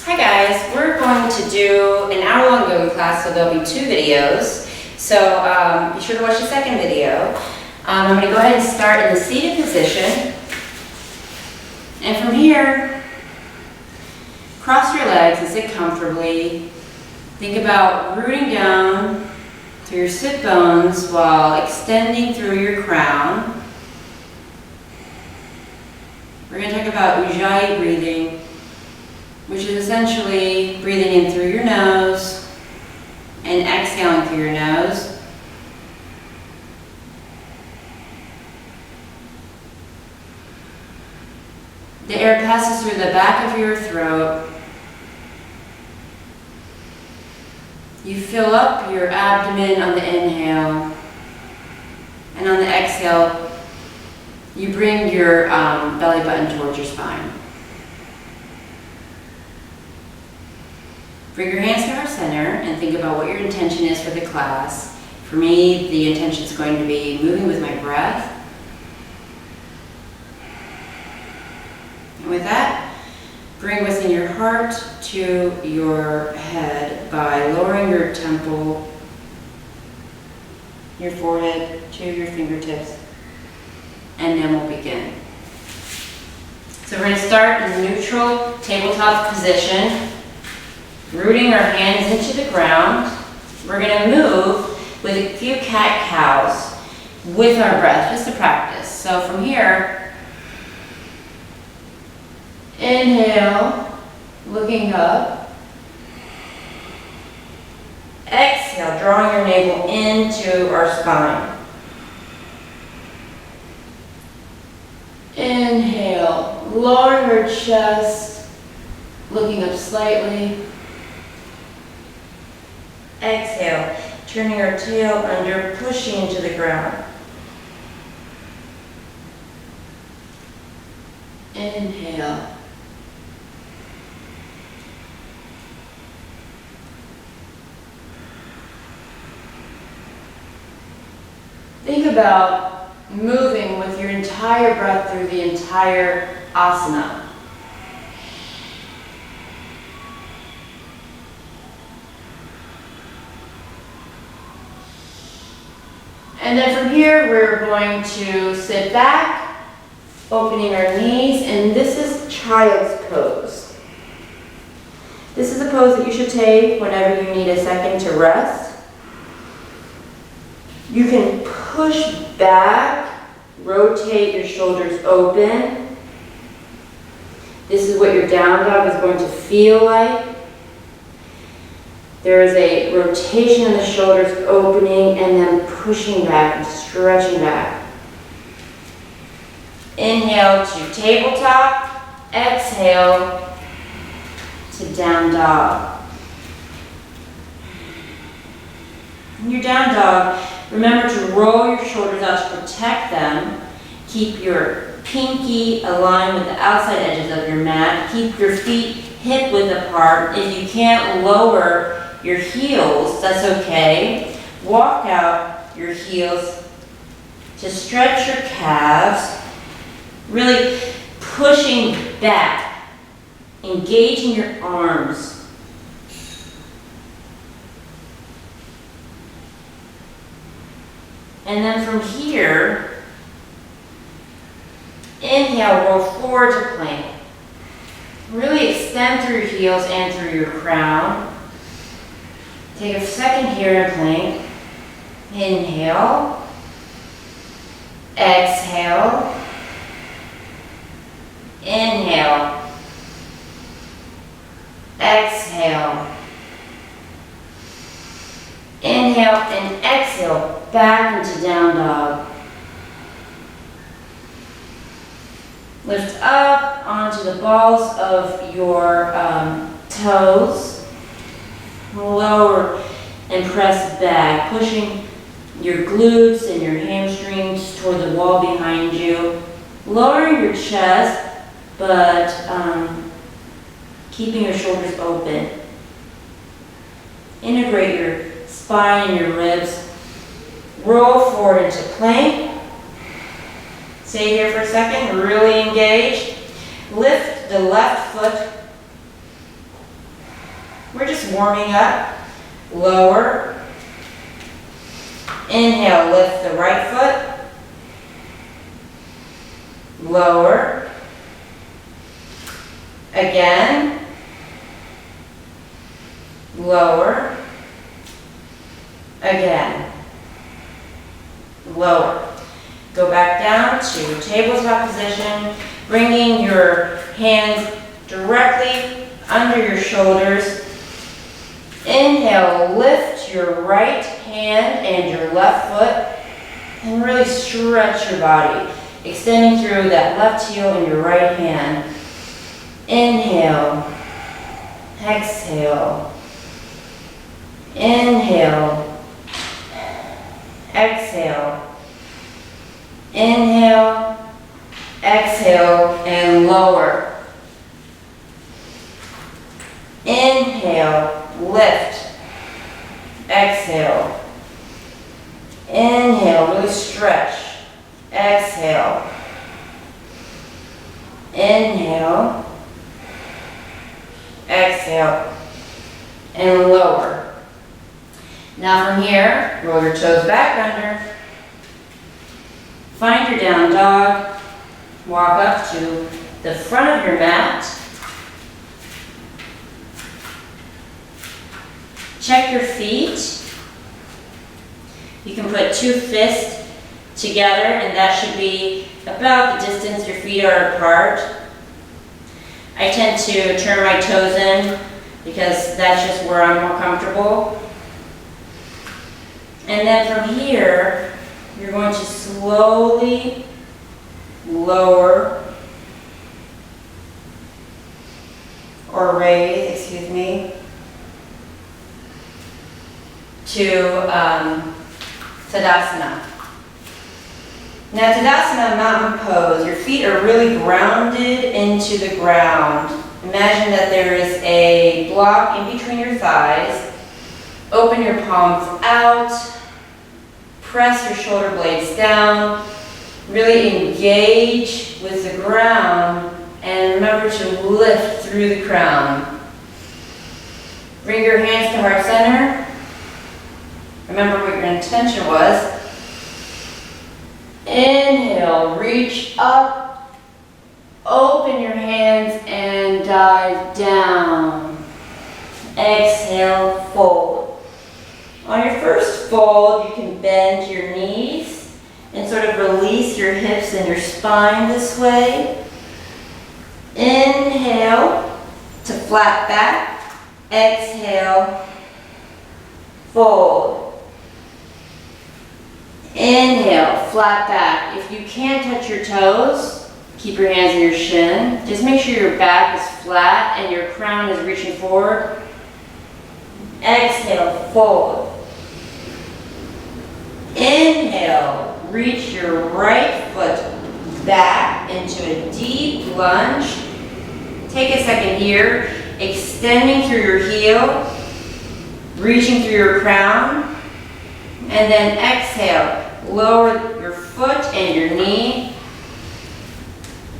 Hi guys, we're going to do an hour-long yoga class, so there'll be 2 videos. So be sure to watch the second video. I'm going to go ahead and start in the seated position. And from here, cross your legs and sit comfortably. Think about rooting down through your sit bones while extending through your crown. We're going to talk about Ujjayi breathing, which is essentially breathing in through your nose and exhaling through your nose. The air passes through the back of your throat. You fill up your abdomen on the inhale, and on the exhale, you bring your belly button towards your spine. Bring your hands to heart center and think about what your intention is for the class. For me, the intention is going to be moving with my breath. And with that, bring within your heart to your head by lowering your temple, your forehead to your fingertips, and then we'll begin. So we're going to start in neutral tabletop position. Rooting our hands into the ground. We're going to move with a few cat-cows with our breath, just to practice. So from here, inhale, looking up. Exhale, drawing your navel into our spine. Inhale, lowering your chest, looking up slightly. Exhale, turning our tail under, pushing into the ground. Inhale. Think about moving with your entire breath through the entire asana. And then from here, we're going to sit back, opening our knees, and this is child's pose. This is a pose that you should take whenever you need a second to rest. You can push back, rotate your shoulders open. This is what your down dog is going to feel like. There is a rotation in the shoulders, opening and then pushing back and stretching back. Inhale to tabletop, exhale to down dog. In your down dog, remember to roll your shoulders out to protect them. Keep your pinky aligned with the outside edges of your mat. Keep your feet hip width apart. If you can't lower your heels, that's okay. Walk out your heels to stretch your calves, really pushing back, engaging your arms. And then from here, inhale, roll forward to plank. Really extend through your heels and through your crown. Take a second here in plank. Inhale. Exhale. Inhale. Exhale. Inhale and exhale back into down dog. Lift up onto the balls of your toes. Lower and press back, pushing your glutes and your hamstrings toward the wall behind you. Lowering your chest, but keeping your shoulders open. Integrate your spine and your ribs. Roll forward into plank. Stay here for a second, really engage. Lift the left foot We're just warming up. Lower. Inhale, lift the right foot. Lower. Again. Lower. Again. Lower. Go back down to tabletop position, bringing your hands directly under your shoulders. Inhale, lift your right hand and your left foot and really stretch your body, extending through that left heel and your right hand. Inhale, exhale, inhale, exhale, inhale, exhale, and lower. Inhale, lift, exhale, inhale, really stretch, exhale, inhale, exhale, and lower. Now from here, roll your toes back under, find your down dog, walk up to the front of your mat, check your feet. You can put two fists together and that should be about the distance your feet are apart. I tend to turn my toes in because that's just where I'm more comfortable. And then from here, you're going to slowly lower or raise, excuse me, to Tadasana. Now Tadasana, mountain pose, your feet are really grounded into the ground. Imagine that there is a block in between your thighs. Open your palms out, press your shoulder blades down, really engage with the ground, and remember to lift through the crown. Bring your hands to heart center. Remember what your intention was. Inhale, reach up, open your hands and dive down. Exhale, fold. On your first fold, you can bend your knees and sort of release your hips and your spine this way. Inhale to flat back. Exhale, fold. Inhale, flat back. If you can't touch your toes, keep your hands in your shin. Just make sure your back is flat and your crown is reaching forward. Exhale, fold. Inhale, reach your right foot back into a deep lunge. Take a second here, extending through your heel, reaching through your crown, and then exhale. Lower your foot and your knee.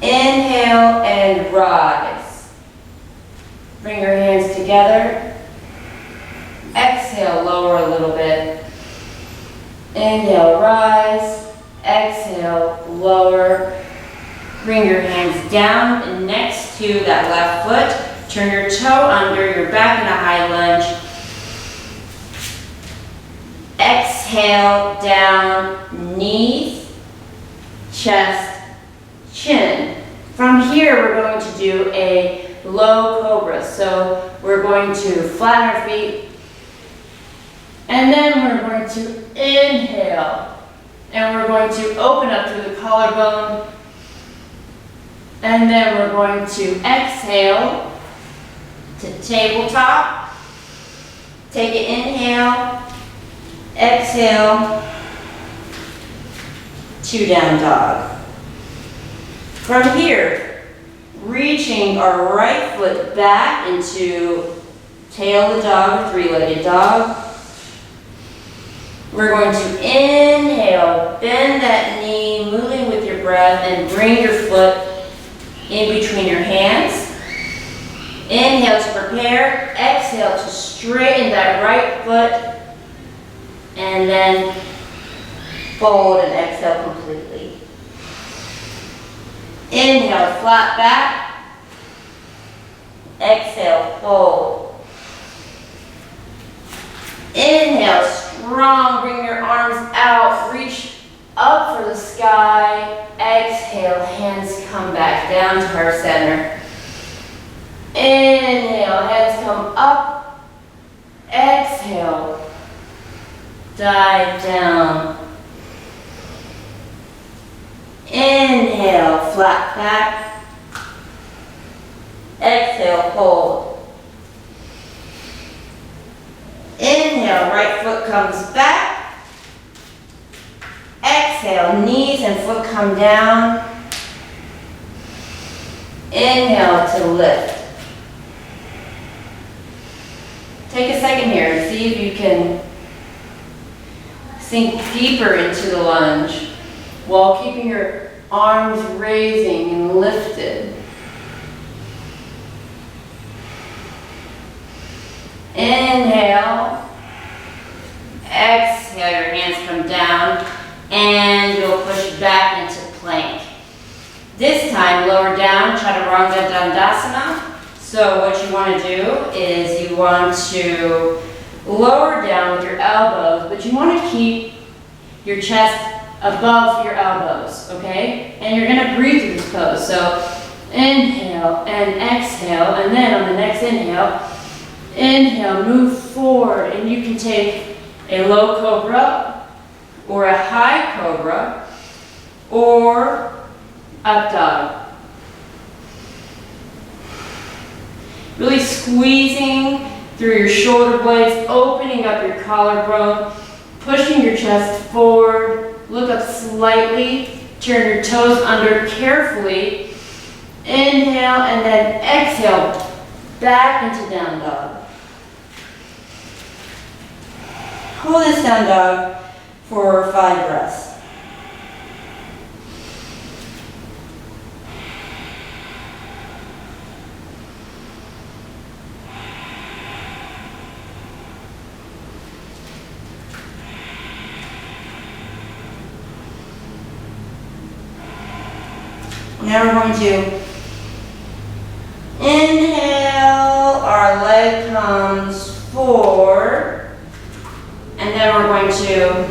Inhale and rise. Bring your hands together. Exhale, lower a little bit. Inhale, rise. Exhale, lower. Bring your hands down next to that left foot. Turn your toe under, your back in a high lunge. Exhale, down, knees, chest, chin. From here, we're going to do a low cobra. So we're going to flatten our feet, and then we're going to inhale, and we're going to open up through the collarbone, and then we're going to exhale to tabletop. Take an inhale. Exhale to down dog. From here, reaching our right foot back into tail the dog, three-legged dog. We're going to inhale, bend that knee, moving with your breath, and bring your foot in between your hands. Inhale to prepare. Exhale. exhale to straighten that right foot, and then fold and exhale completely. Inhale, flat back. Exhale, fold. Inhale, strong, bring your arms out, reach up for the sky. Exhale, hands come back down to heart center. Inhale, hands come up. Exhale, dive down. Inhale, flat back. Exhale, fold. Inhale, right foot comes back. Exhale, knees and foot come down. Inhale to lift. Take a second here and see if you can sink deeper into the lunge while keeping your arms raising and lifted. Inhale. Exhale, your hands come down, and you'll push back into plank. This time, lower down, Chaturanga Dandasana. So what you want to do is you want to lower down with your elbows, but you want to keep your chest above your elbows, okay? And you're going to breathe through this pose. So inhale and exhale, and then on the next inhale, move forward, and you can take a low cobra or a high cobra or up dog. Really squeezing through your shoulder blades, opening up your collarbone, pushing your chest forward, look up slightly, turn your toes under carefully, inhale, and then exhale, back into down dog. Hold this down dog for 5 breaths. Now we're going to inhale, our leg comes forward, and then we're going to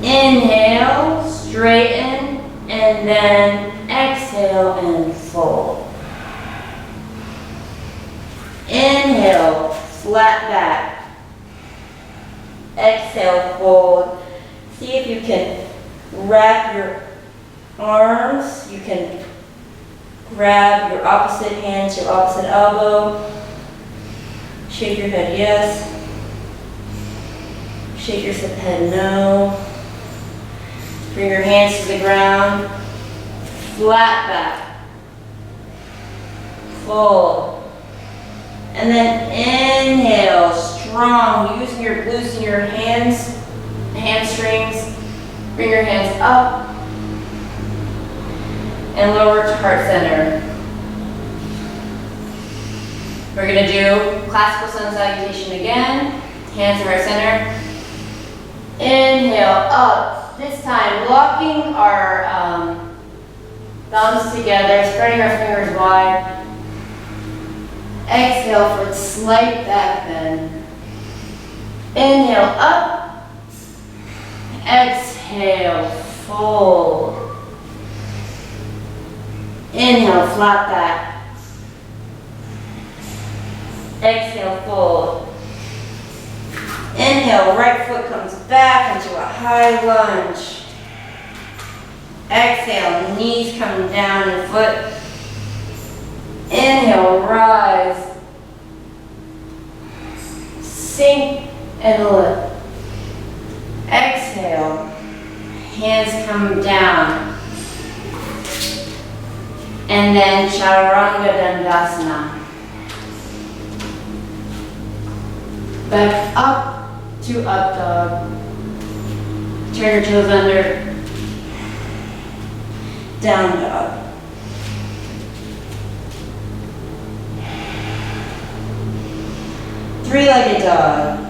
inhale, straighten, and then exhale and fold. Inhale, flat back. Exhale, fold. See if you can wrap your arms. You can grab your opposite hand to your opposite elbow. Shake your head yes. Shake your head no. Bring your hands to the ground. Flat back. Fold. And then inhale, strong, using your glutes and your hands, hamstrings. Bring your hands up and lower to heart center. We're going to do classical sun salutation again. Hands to heart center. Inhale, up. This time, locking our thumbs together, spreading our fingers wide. Exhale for a slight back bend. Inhale, up. Exhale, fold. Inhale, flat back. Exhale, fold. Inhale, right foot comes back into a high lunge. Exhale, knees coming down and foot. Inhale, rise. Sink and lift. Exhale, hands come down. And then Chaturanga Dandasana. Back up to up dog. Turn your toes under. Down dog. Three-legged dog.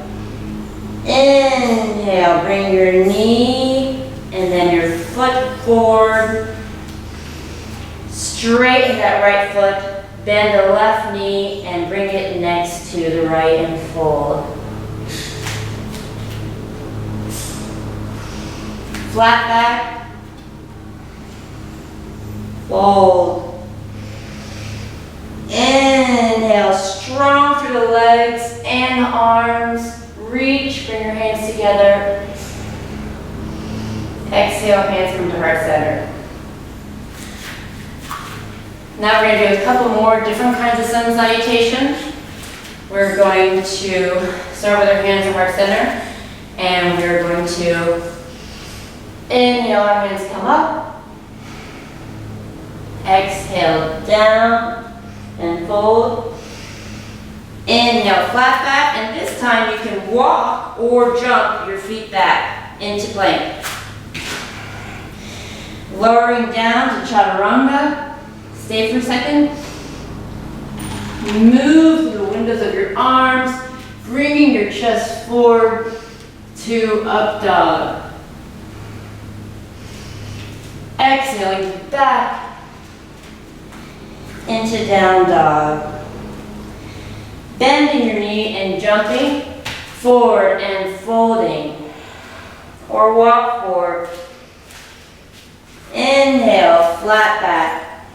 Inhale, bring your knee and then your foot forward. Straighten that right foot, bend the left knee and bring it next to the right and fold. Flat back, fold. Inhale, strong through the legs and the arms. Reach, bring your hands together. Exhale, hands come to heart center. Now we're going to do a couple more different kinds of sun salutation. We're going to start with our hands at heart center, and we're going to inhale, our hands come up. Exhale, down and fold. Inhale, flat back, and this time you can walk or jump your feet back into plank. Lowering down to chaturanga. Stay for a second. Move through the windows of your arms, bringing your chest forward to up dog. Exhaling back into down dog. Bending your knee and jumping forward and folding. Or walk forward. Inhale, flat back.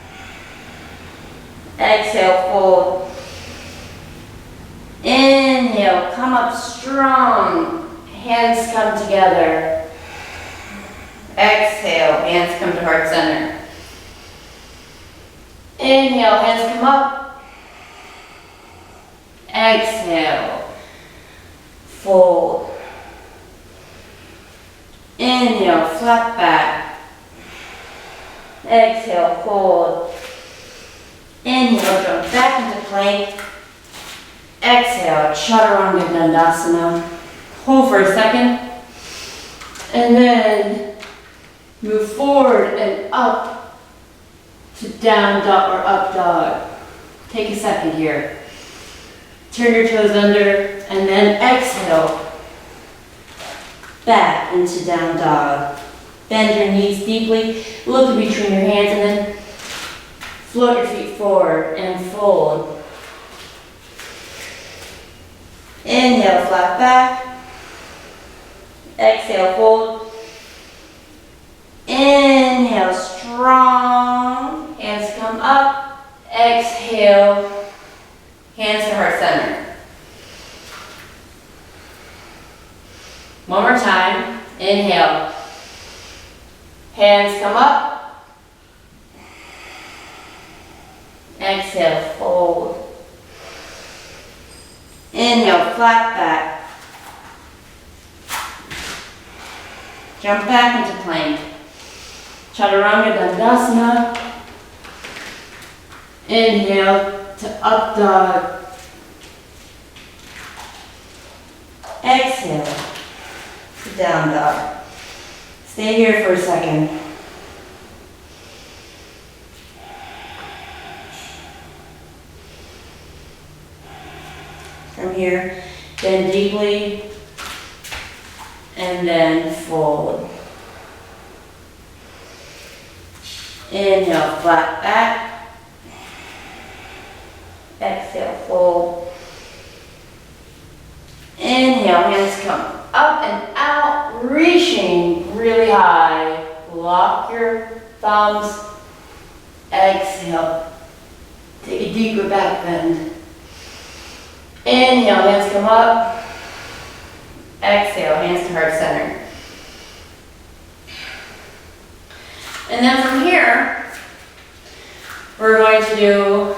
Exhale, fold. Inhale, come up strong. Hands come together. Exhale, hands come to heart center. Inhale, hands come up. Exhale, fold. Inhale, flat back. Exhale, fold. Inhale, jump back into plank. Exhale, chaturanga dandasana. Hold for a second. And then move forward and up to down dog or up dog. Take a second here. Turn your toes under and then exhale. Back into down dog. Bend your knees deeply. Look between your hands and then float your feet forward and fold. Inhale, flat back. Exhale, fold. Inhale, strong. Hands come up. Exhale. Hands to heart center. One more time. Inhale. Hands come up. Exhale, fold. Inhale, flat back. Jump back into plank. Chaturanga dandasana. Inhale to up dog. Exhale to down dog. Stay here for a second. From here, bend deeply and then fold. Inhale, flat back. Exhale, fold. Inhale, hands come up and out, reaching really high. Lock your thumbs. Exhale. Take a deeper back bend. Inhale, hands come up. Exhale, hands to heart center. And then from here, we're going to do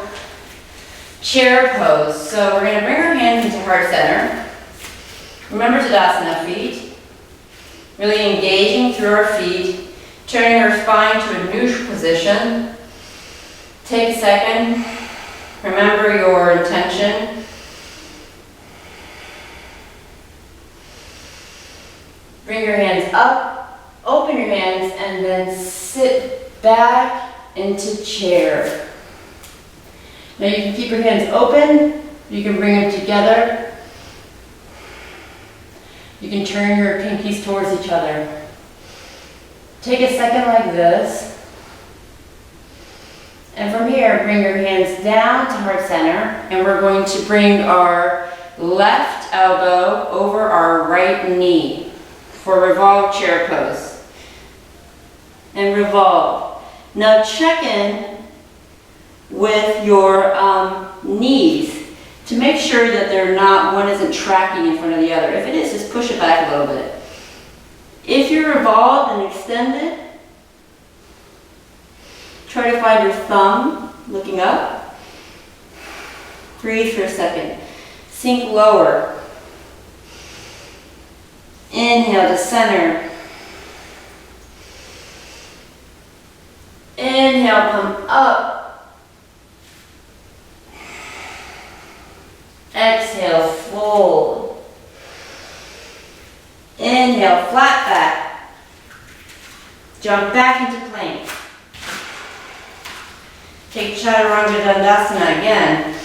chair pose. So we're going to bring our hands into heart center. Remember Tadasana feet. Really engaging through our feet. Turning our spine to a neutral position. Take a second. Remember your intention. Bring your hands up. Open your hands and then sit back into chair. Now you can keep your hands open. You can bring them together. You can turn your pinkies towards each other. Take a second like this. And from here, bring your hands down to heart center, and we're going to bring our left elbow over our right knee for revolve chair pose. And revolve. Now check in with your knees to make sure that one isn't tracking in front of the other. If it is, just push it back a little bit. If you're revolved and extended, try to find your thumb looking up. Breathe for a second. Sink lower. Inhale to center. Inhale, come up. Exhale, fold. Inhale, flat back. Jump back into plank. Take Chaturanga Dandasana again.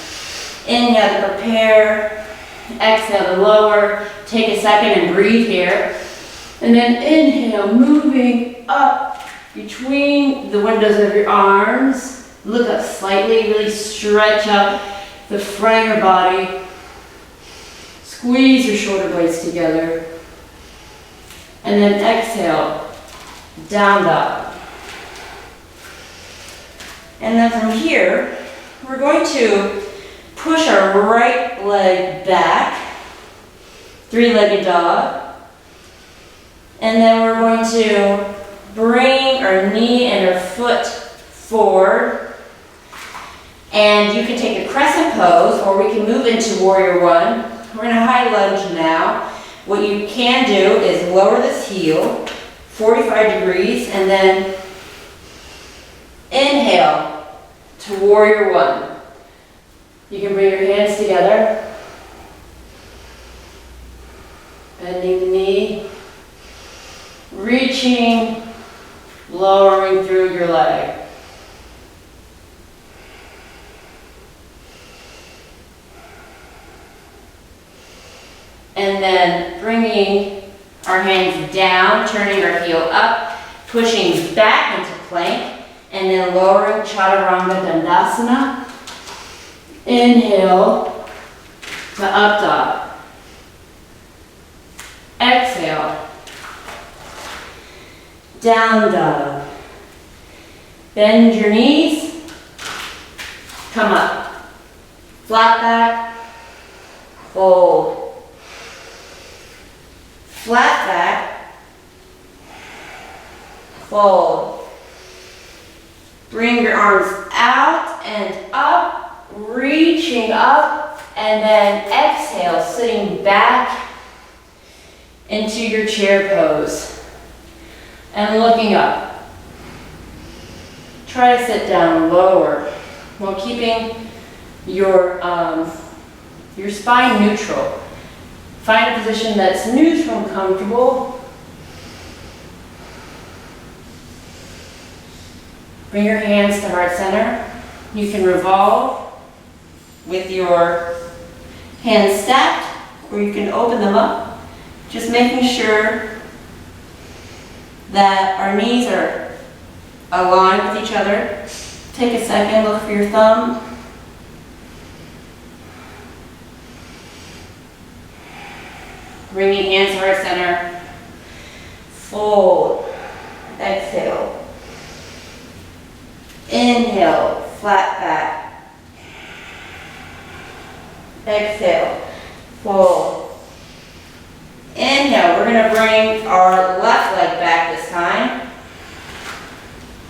Inhale to prepare. Exhale to lower. Take a second and breathe here. And then inhale, moving up between the windows of your arms. Look up slightly, really stretch out the front of your body. Squeeze your shoulder blades together. And then exhale, down dog. And then from here, we're going to push our right leg back, three-legged dog. And then we're going to bring our knee and our foot forward. And you can take a crescent pose, or we can move into warrior one. We're in a high lunge now. What you can do is lower this heel, 45 degrees, and then inhale to warrior one. You can bring your hands together, bending the knee, reaching, lowering through your leg. And then bringing our hands down, turning our heel up, pushing back into plank, and then lowering Chaturanga Dandasana. Inhale to up dog. Exhale, down dog. Bend your knees, come up. Flat back, fold. Flat back, fold. Bring your arms out and up, reaching up, and then exhale, sitting back into your chair pose and looking up. Try to sit down lower while keeping your spine neutral. Find a position that's neutral and comfortable. Bring your hands to heart center. You can revolve with your hands stacked, or you can open them up. Just making sure that our knees are aligned with each other. Take a second, look for your thumb. Bringing hands to heart center. Fold. Exhale. Inhale, flat back. Exhale, fold. Inhale, we're going to bring our left leg back this time.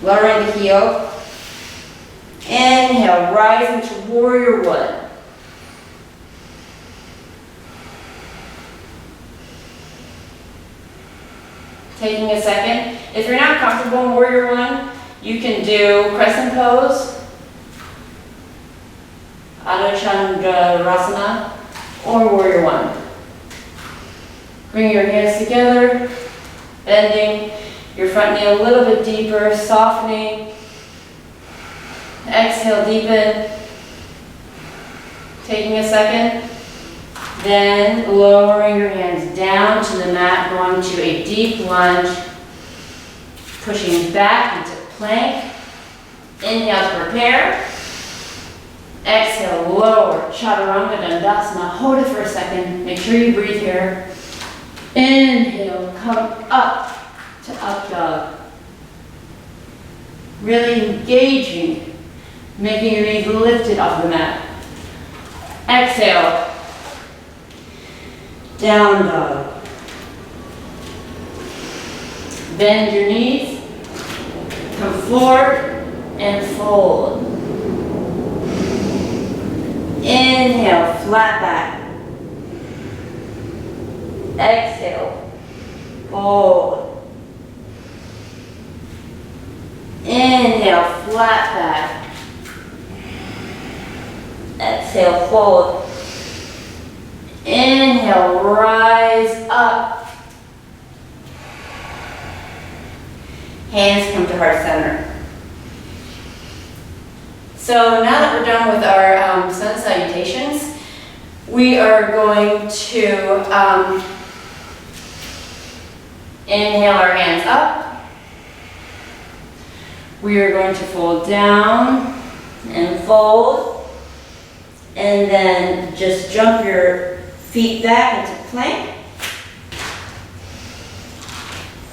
Lowering the heel. Inhale, rise into warrior one. Taking a second. If you're not comfortable in warrior one, you can do crescent pose, Adho Chandrasana, or warrior one. Bring your hands together, bending your front knee a little bit deeper, softening. Exhale, deepen. Taking a second. Then lowering your hands down to the mat, going to a deep lunge, pushing back into plank. Inhale to prepare. Exhale, lower, Chaturanga Dandasana. Hold it for a second. Make sure you breathe here. Inhale, come up to up dog. Really engaging, making your knees lifted off the mat. Exhale, down dog. Bend your knees, come forward and fold. Inhale, flat back. Exhale, fold. Inhale, flat back. Exhale, fold. Inhale, rise up. Hands come to heart center. So now that we're done with our sun salutations, we are going to inhale our hands up. We are going to fold down and fold, and then just jump your feet back into plank.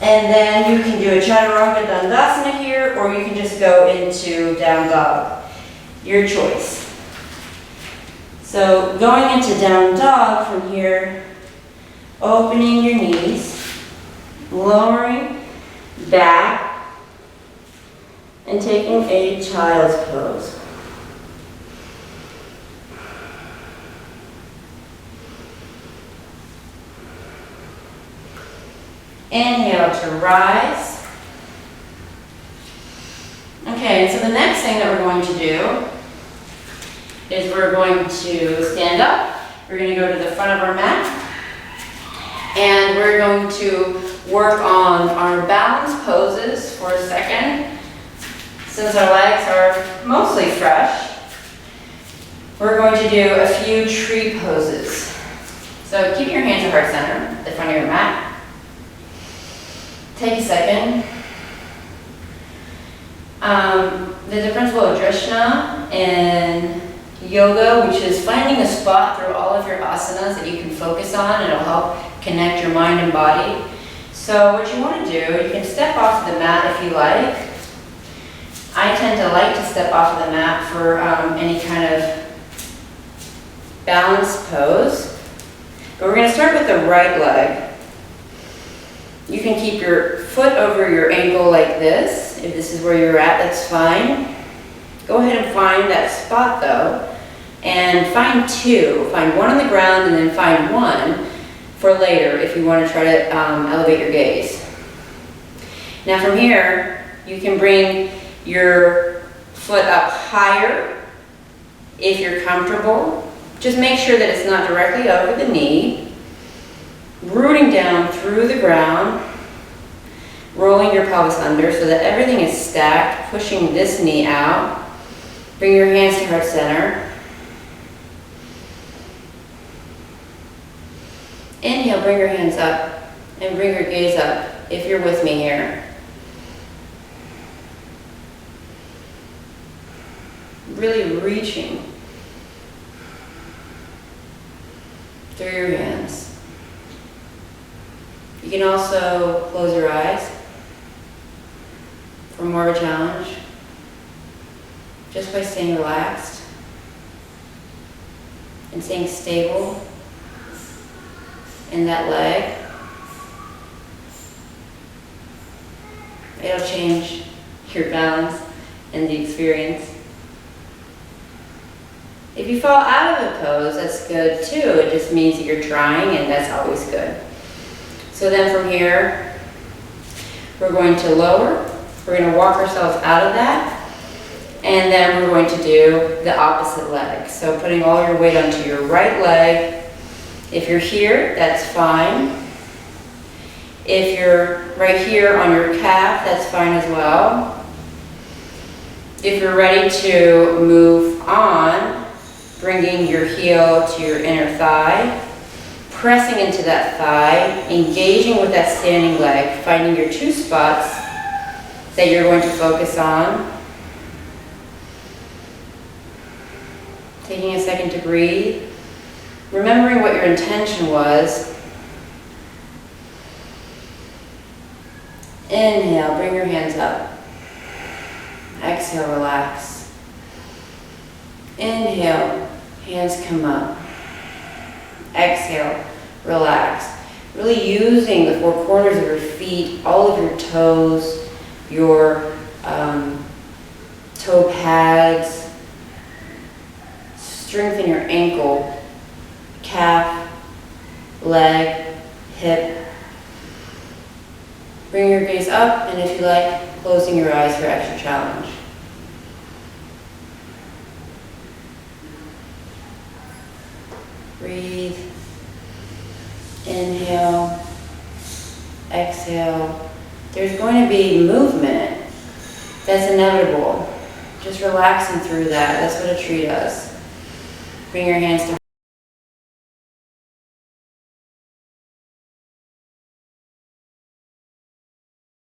And then you can do a Chaturanga Dandasana here, or you can just go into down dog. Your choice. So going into down dog from here, opening your knees, lowering back, and taking a child's pose. Inhale to rise. Okay, so the next thing that we're going to do is we're going to stand up. We're going to go to the front of our mat. And we're going to work on our balance poses for a second. Since our legs are mostly fresh, we're going to do a few tree poses. So keep your hands at heart center at the front of your mat. Take a second. There's a principle of Drishna in yoga, which is finding a spot through all of your asanas that you can focus on. It'll help connect your mind and body. So what you want to do, you can step off the mat if you like. I tend to like to step off of the mat for any kind of balanced pose. But we're going to start with the right leg. You can keep your foot over your ankle like this. If this is where you're at, that's fine. Go ahead and find that spot though, and find two. Find one on the ground and then find one for later if you want to try to elevate your gaze. Now from here, you can bring your foot up higher if you're comfortable. Just make sure that it's not directly over the knee. Rooting down through the ground, rolling your pelvis under so that everything is stacked, pushing this knee out. Bring your hands to heart center. Inhale, bring your hands up and bring your gaze up if you're with me here. Really reaching through your hands. You can also close your eyes for more of a challenge, just by staying relaxed and staying stable in that leg. It'll change your balance and the experience. If you fall out of the pose, that's good too. It just means that you're trying, and that's always good. So then from here, we're going to lower. We're going to walk ourselves out of that. And then we're going to do the opposite leg. So putting all your weight onto your right leg. If you're here, that's fine. If you're right here on your calf, that's fine as well. If you're ready to move on, bringing your heel to your inner thigh, pressing into that thigh, engaging with that standing leg, finding your 2 spots that you're going to focus on. Taking a second to breathe, remembering what your intention was. Inhale, bring your hands up. Exhale, relax. Inhale, hands come up. Exhale, relax. Really using the 4 corners of your feet, all of your toes, your toe pads. Strengthen your ankle, calf, leg, hip. Bring your gaze up, and if you like, closing your eyes for extra challenge. Breathe. Inhale. Exhale. There's going to be movement. That's inevitable. Just relaxing through that. That's what a tree does. Bring your hands to